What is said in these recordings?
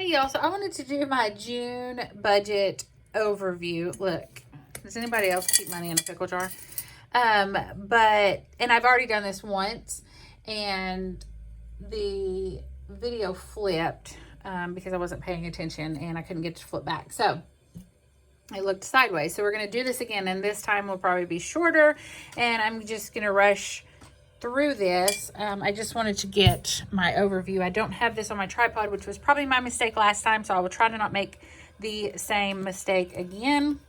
Hey y'all, so I wanted to do my June budget overview. Look, does anybody else keep money in a pickle jar? And I've already done this once, and the video flipped because I wasn't paying attention and I couldn't get to flip back. So it looked sideways. So we're going to do this again, and this time will probably be shorter, and I'm just going to rush through this. I just wanted to get my overview. I don't have this on my tripod, which was probably my mistake last time, so I will try to not make the same mistake again.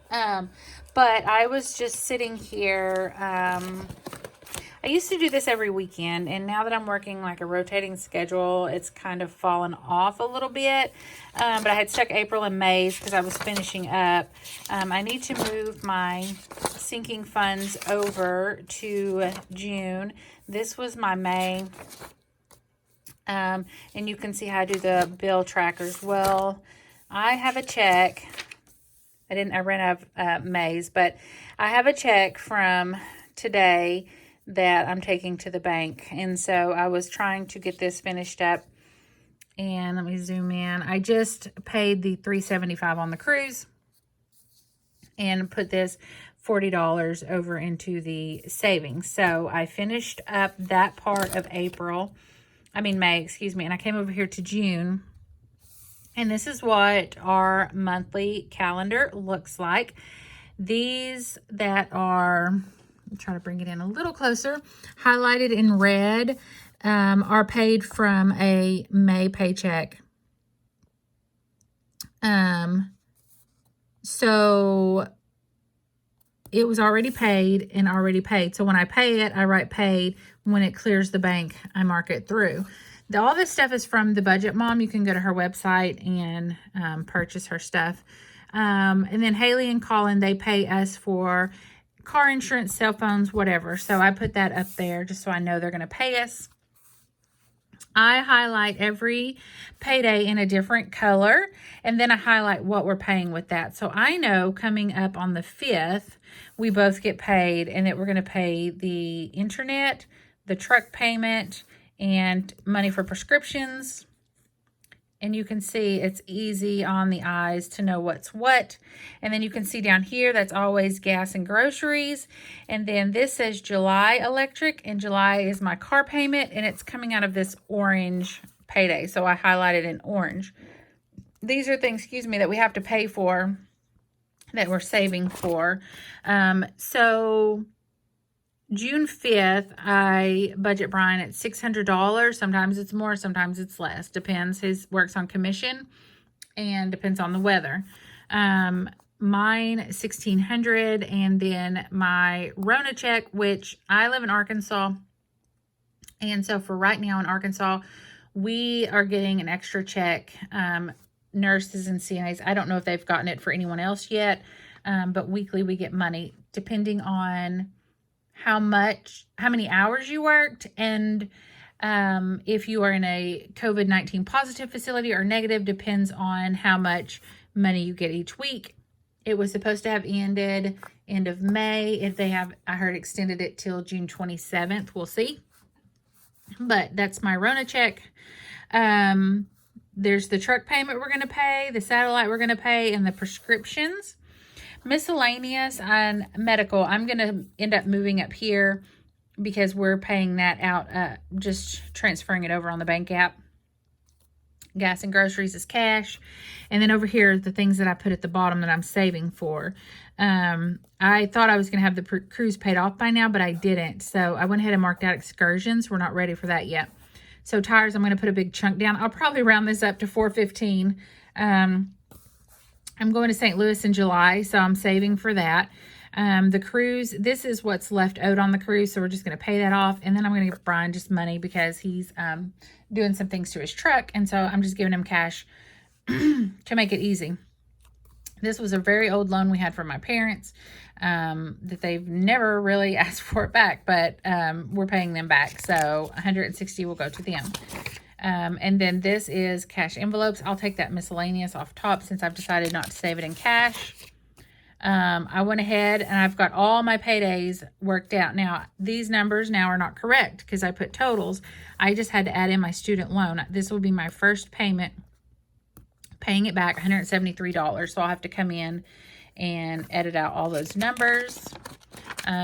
But I was just sitting here. I used to do this every weekend, and now that I'm working like a rotating schedule, it's kind of fallen off a little bit. But I had stuck April and May's because I was finishing up. I need to move my sinking funds over to June. This was my May. And you can see how I do the bill trackers. Well, I have a check. I ran out of May's, but I have a check from today that I'm taking to the bank. And so I was trying to get this finished up. And let me zoom in. I just paid the $375 on the cruise and put this $40 over into the savings. So I finished up that part of May, excuse me. And I came over here to June. And this is what our monthly calendar looks like. These that are, I'll try to bring it in a little closer, highlighted in red, are paid from a May paycheck. So it was already paid and already paid. So when I pay it, I write paid. When it clears the bank, I mark it through. All this stuff is from the Budget Mom. You can go to her website and purchase her stuff. And then Haley and Colin, they pay us for car insurance, cell phones, whatever. So I put that up there just so I know they're going to pay us. I highlight every payday in a different color, and then I highlight what we're paying with that. So I know coming up on the 5th, we both get paid, and that we're going to pay the internet, the truck payment, and money for prescriptions. And you can see it's easy on the eyes to know what's what. And then you can see down here, that's always gas and groceries. And then this says July electric, and July is my car payment, and it's coming out of this orange payday. So I highlighted in orange. These are things, that we have to pay for, that we're saving for. So June 5th, I budget Brian at $600. Sometimes it's more, sometimes it's less. Depends. His works on commission and depends on the weather. Mine, $1,600. And then my Rona check, which I live in Arkansas. And so for right now in Arkansas, we are getting an extra check. Nurses and CNAs, I don't know if they've gotten it for anyone else yet. But weekly we get money depending on how many hours you worked, and if you are in a COVID-19 positive facility or negative, depends on how much money you get each week. It was supposed to have ended end of May. If they have, I heard, extended it till June 27th. We'll see. But that's my Rona check. There's the truck payment we're going to pay, the satellite we're going to pay, and the prescriptions. Miscellaneous and medical, I'm going to end up moving up here because we're paying that out, just transferring it over on the bank app. Gas and groceries is cash. And then over here, the things that I put at the bottom that I'm saving for. I thought I was going to have the cruise paid off by now, but I didn't. So I went ahead and marked out excursions. We're not ready for that yet. So tires, I'm going to put a big chunk down. I'll probably round this up to $415. I'm going to St. Louis in July, so I'm saving for that. The cruise, this is what's left owed on the cruise, so we're just going to pay that off. And then I'm going to give Brian just money because he's doing some things to his truck, and so I'm just giving him cash to make it easy. This was a very old loan we had from my parents that they've never really asked for it back, but we're paying them back, so $160 will go to them. And then this is cash envelopes. I'll take that miscellaneous off top since I've decided not to save it in cash. I went ahead and I've got all my paydays worked out. Now, these numbers now are not correct because I put totals. I just had to add in my student loan. This will be my first payment, paying it back $173. So I'll have to come in and edit out all those numbers.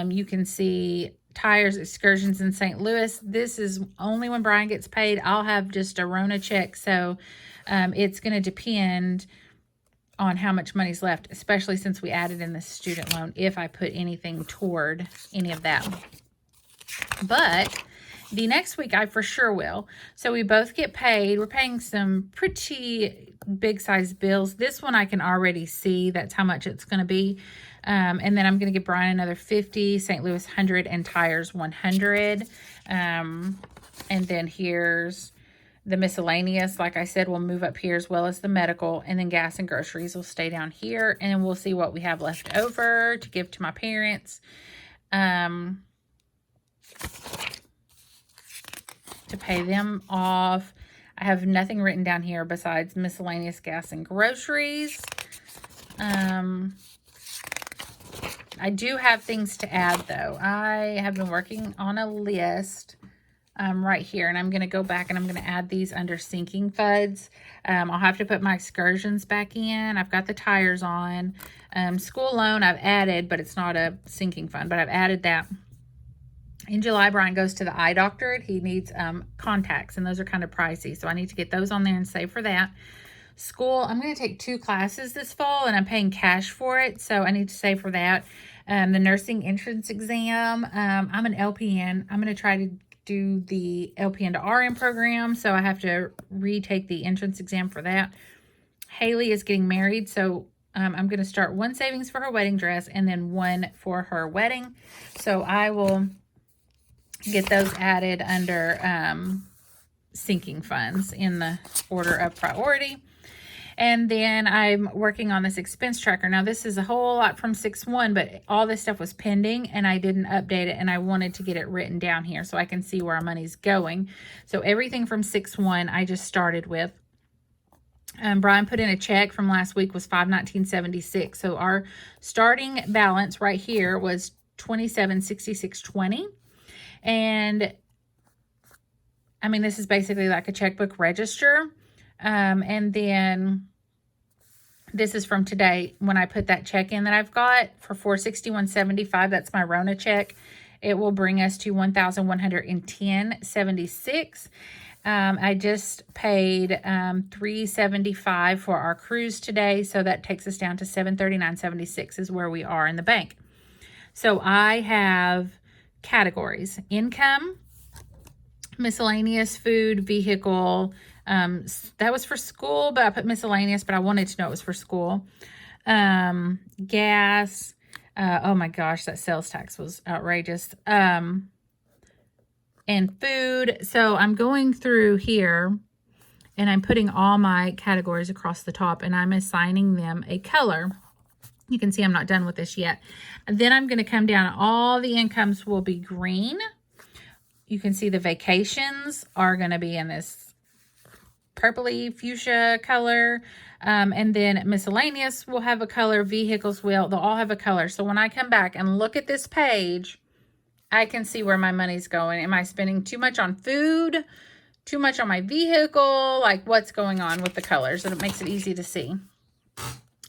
You can see tires, excursions in St. Louis. This is only when Brian gets paid. I'll have just a Rona check. So it's going to depend on how much money's left, especially since we added in the student loan, if I put anything toward any of that. But the next week I for sure will. So we both get paid. We're paying some pretty big size bills. This one I can already see that's how much it's going to be. And then I'm going to give Brian another 50, St. Louis 100, and tires 100. And then here's the miscellaneous. Like I said, we'll move up here, as well as the medical, and then gas and groceries will stay down here. And we'll see what we have left over to give to my parents. To pay them off. I have nothing written down here besides miscellaneous, gas, and groceries. I do have things to add, though. I have been working on a list right here, and I'm going to go back and I'm going to add these under sinking funds. I'll have to put my excursions back in. I've got the tires on. School loan I've added, but it's not a sinking fund, but I've added that. In July, Brian goes to the eye doctor. He needs contacts, and those are kind of pricey, so I need to get those on there and save for that. School, I'm going to take 2 classes this fall, and I'm paying cash for it, so I need to save for that. The nursing entrance exam, I'm an LPN. I'm going to try to do the LPN to RN program, so I have to retake the entrance exam for that. Haley is getting married, so I'm going to start 1 savings for her wedding dress and then 1 for her wedding. So I will get those added under sinking funds in the order of priority. And then I'm working on this expense tracker. Now, this is a whole lot from 6/1, but all this stuff was pending, and I didn't update it, and I wanted to get it written down here so I can see where our money's going. So everything from 6/1 I just started with. Brian put in a check from last week was $519.76. So our starting balance right here was $27.6620. And I mean, this is basically like a checkbook register. And then this is from today when I put that check in that I've got for $461.75. That's my Rona check. It will bring us to $1,110.76. I just paid $375 for our cruise today, so that takes us down to $739.76 is where we are in the bank. So I have categories: income, miscellaneous, food, vehicle. That was for school, but I put miscellaneous, but I wanted to know it was for school. Gas. Oh my gosh, that sales tax was outrageous. And food. So I'm going through here and I'm putting all my categories across the top and I'm assigning them a color. You can see I'm not done with this yet. And then I'm going to come down. All the incomes will be green. You can see the vacations are going to be in this purpley fuchsia color. And then miscellaneous will have a color. Vehicles will. They'll all have a color. So when I come back and look at this page, I can see where my money's going. Am I spending too much on food? Too much on my vehicle? Like, what's going on with the colors? And it makes it easy to see.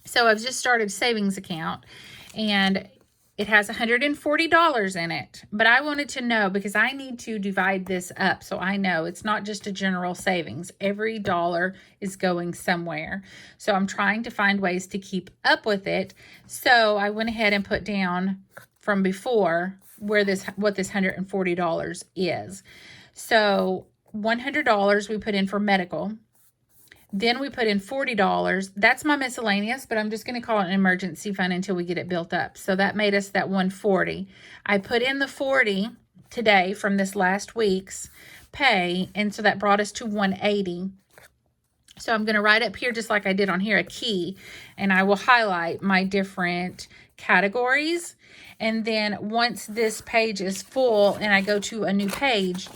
So I've just started a savings account and it has $140 in it. But I wanted to know because I need to divide this up so I know it's not just a general savings. Every dollar is going somewhere. So I'm trying to find ways to keep up with it. So I went ahead and put down from before what this $140 is. So $100 we put in for medical. Then we put in $40. That's my miscellaneous, but I'm just going to call it an emergency fund until we get it built up. So that made us that $140. I put in the $40 today from this last week's pay, and so that brought us to $180. So I'm going to write up here, just like I did on here, a key, and I will highlight my different categories. And then once this page is full and I go to a new page,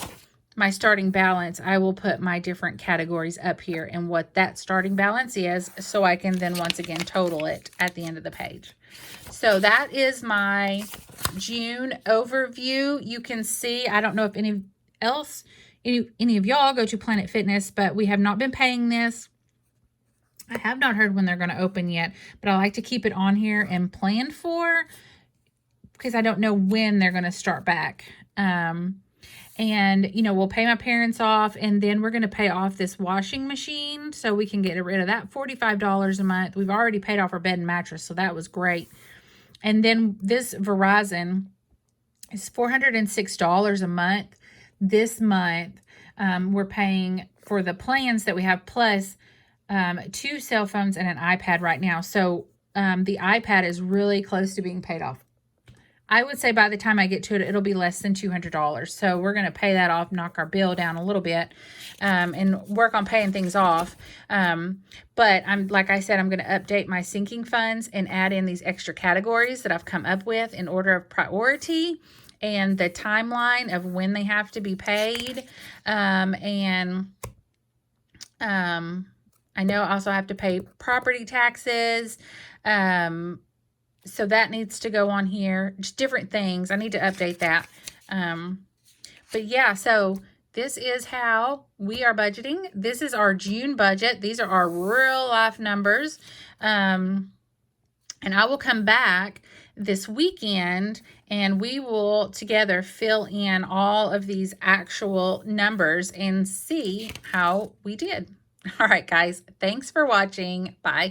my starting balance, I will put my different categories up here and what that starting balance is, so I can then once again total it at the end of the page. So that is my June overview. You can see, I don't know if any of y'all go to Planet Fitness, but we have not been paying this. I have not heard when they're going to open yet, but I like to keep it on here and plan for, because I don't know when they're going to start back. And, you know, we'll pay my parents off, and then we're going to pay off this washing machine so we can get rid of that $45 a month. We've already paid off our bed and mattress, so that was great. And then this Verizon is $406 a month. This month, we're paying for the plans that we have, plus 2 cell phones and an iPad right now. So the iPad is really close to being paid off. I would say by the time I get to it, it'll be less than $200. So we're going to pay that off, knock our bill down a little bit, and work on paying things off. But like I said, I'm going to update my sinking funds and add in these extra categories that I've come up with in order of priority and the timeline of when they have to be paid. I know I also have to pay property taxes. So that needs to go on here. Just different things. I need to update that. But yeah, so this is how we are budgeting. This is our June budget. These are our real life numbers. And I will come back this weekend and we will together fill in all of these actual numbers and see how we did. All right, guys. Thanks for watching. Bye.